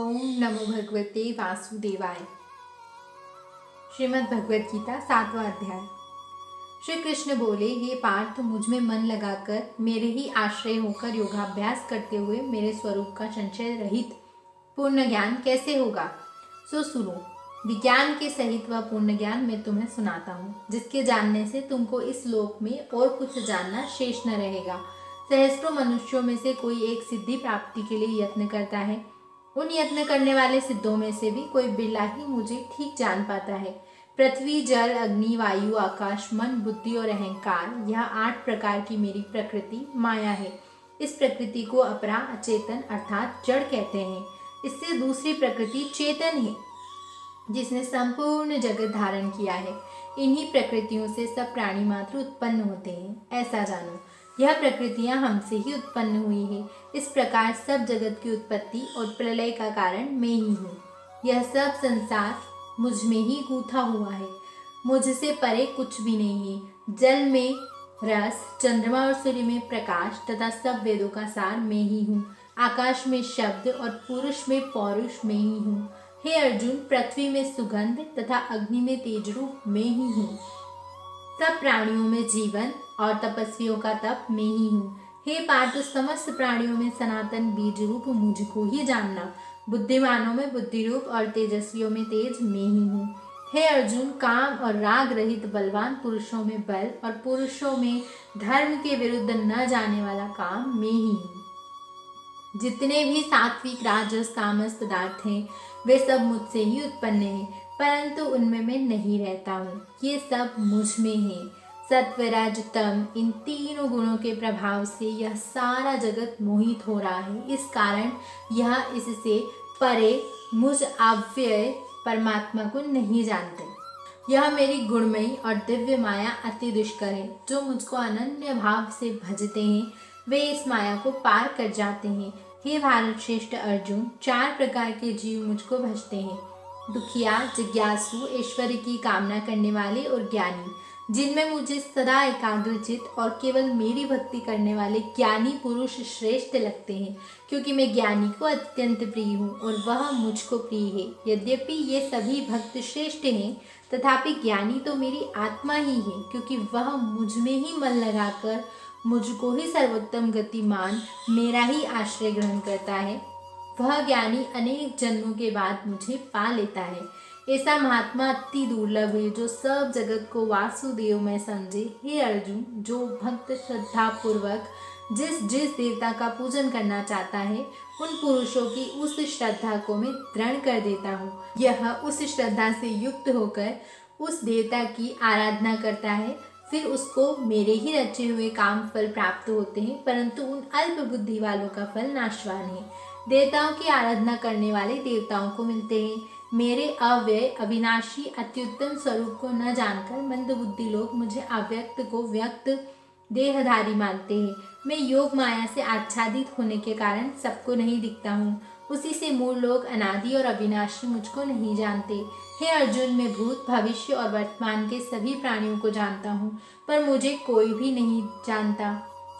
ओम नमो भगवते वासुदेवाय। श्रीमद् भगवत गीता 7वां अध्याय। श्री कृष्ण बोले, हे पार्थ, मुझ में मन लगाकर मेरे ही आश्रय होकर योगाभ्यास करते हुए मेरे स्वरूप का संशय रहित पूर्ण ज्ञान कैसे होगा। सो सुनो, विज्ञान के सहित वह पूर्ण ज्ञान मैं तुम्हें सुनाता हूँ, जिसके जानने से तुमको इस लोक में और कुछ जानना शेष न रहेगा। सहस्त्रों मनुष्यों में से कोई एक सिद्धि प्राप्ति के लिए यत्न करता है। उन यत्न करने वाले सिद्धों में से भी कोई बिरला ही मुझे ठीक जान पाता है। पृथ्वी, जल, अग्नि, वायु, आकाश, मन, बुद्धि और अहंकार, यह 8 प्रकार की मेरी प्रकृति माया है। इस प्रकृति को अपरा, अचेतन अर्थात जड़ कहते हैं। इससे दूसरी प्रकृति चेतन है, जिसने संपूर्ण जगत धारण किया है। इन्हीं प्रकृतियों से सब प्राणी मात्र उत्पन्न होते हैं, ऐसा जानो। यह प्रकृतियां हमसे ही उत्पन्न हुई है। इस प्रकार सब जगत की उत्पत्ति और प्रलय का कारण मैं ही हूँ। यह सब संसार मुझ में ही गूथा हुआ है। मुझसे परे कुछ भी नहीं है। जल में रस, चंद्रमा और सूर्य में प्रकाश तथा सब वेदों का सार मैं ही हूँ। आकाश में शब्द और पुरुष में पौरुष मैं ही हूँ। हे अर्जुन, पृथ्वी में सुगंध तथा अग्नि में तेज रूप मैं ही हूँ। सब प्राणियों में जीवन और तपस्वियों का तप मैं ही हूँ। हे पार्थ, समस्त प्राणियों में सनातन बीज रूप मुझको ही जानना। बुद्धिमानों में बुद्धि रूप और तेजस्वियों में तेज मैं ही हूँ। हे अर्जुन, काम और राग रहित बलवान पुरुषों में बल और पुरुषों में धर्म के विरुद्ध न जाने वाला काम मैं ही हूँ। जितने भी सात्विक, राजस, तामस पदार्थ हैं, वे सब मुझसे ही उत्पन्न हैं, परंतु उनमें मैं नहीं रहता हूँ। ये सब मुझ में है। सत्व, रज, तम, इन तीनों गुणों के प्रभाव से यह सारा जगत मोहित हो रहा है। इस कारण यह इससे परे मुझ अव्यय परमात्मा को नहीं जानते। यह मेरी गुणमयी और दिव्य माया अति दुष्कर है। जो मुझको अनन्य भाव से भजते हैं, वे इस माया को पार कर जाते हैं। हे भारत श्रेष्ठ अर्जुन, 4 प्रकार के जीव मुझको भजते हैं। दुखिया, जिज्ञासु, ऐश्वर्य की कामना करने वाले और ज्ञानी, जिनमें मुझे सदा एकाग्रचित और केवल मेरी भक्ति करने वाले ज्ञानी पुरुष श्रेष्ठ लगते हैं, क्योंकि मैं ज्ञानी को अत्यंत प्रिय हूँ और वह मुझको प्रिय है। यद्यपि ये सभी भक्त श्रेष्ठ हैं, तथापि ज्ञानी तो मेरी आत्मा ही है, क्योंकि वह मुझ में ही मन लगाकर मुझको ही सर्वोत्तम गति मान मेरा ही आश्रय ग्रहण करता है। वह ज्ञानी अनेक जन्मों के बाद मुझे पा लेता है। ऐसा महात्मा अति दुर्लभ है, जो सब जगत को वासुदेव में समझे। हे अर्जुन, जो भक्त श्रद्धा पूर्वक जिस जिस देवता का पूजन करना चाहता है, उन पुरुषों की उस श्रद्धा को मैं दृढ़ कर देता हूँ। यह उस श्रद्धा से युक्त होकर उस देवता की आराधना करता है, फिर उसको मेरे ही रचे हुए काम फल प्राप्त होते हैं, परंतु उन अल्प बुद्धि वालों का फल नाशवान है। देवताओं की आराधना करने वाले देवताओं को मिलते हैं। मेरे अव्यय, अविनाशी, अत्युत्तम स्वरूप को न जानकर मंद बुद्धि लोग मुझे अव्यक्त को व्यक्त, देहधारी मानते हैं। मैं योग माया से आच्छादित होने के कारण सबको नहीं दिखता हूँ। उसी से मूल लोग अनादि और अविनाशी मुझको नहीं जानते। हे अर्जुन, मैं भूत, भविष्य और वर्तमान के सभी प्राणियों को जानता हूँ, पर मुझे कोई भी नहीं जानता।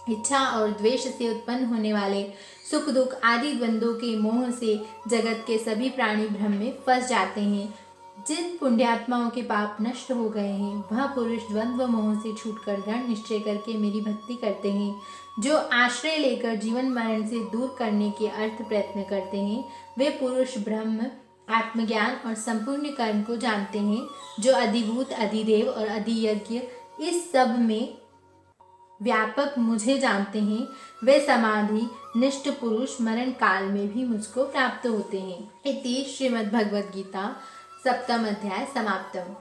इच्छा और द्वेष से उत्पन्न होने वाले सुख दुख आदि द्वंद्वों के मोह से जगत के सभी प्राणी भ्रम में फंस जाते हैं। जिन पुण्यात्माओं के पाप नष्ट हो गए हैं, वह पुरुष द्वंद्व मोह से छूटकर दृढ़ निश्चय करके मेरी भक्ति करते हैं। जो आश्रय लेकर जीवन मरण से दूर करने के अर्थ प्रयत्न करते हैं, वे पुरुष ब्रह्म, आत्मज्ञान और संपूर्ण कर्म को जानते हैं। जो अधिभूत, अधिदेव और अधियज्ञ, इस सब में व्यापक मुझे जानते हैं, वे समाधि निष्ठ पुरुष मरण काल में भी मुझको प्राप्त होते हैं। इति श्रीमद् भगवद गीता 7वां अध्याय समाप्तम।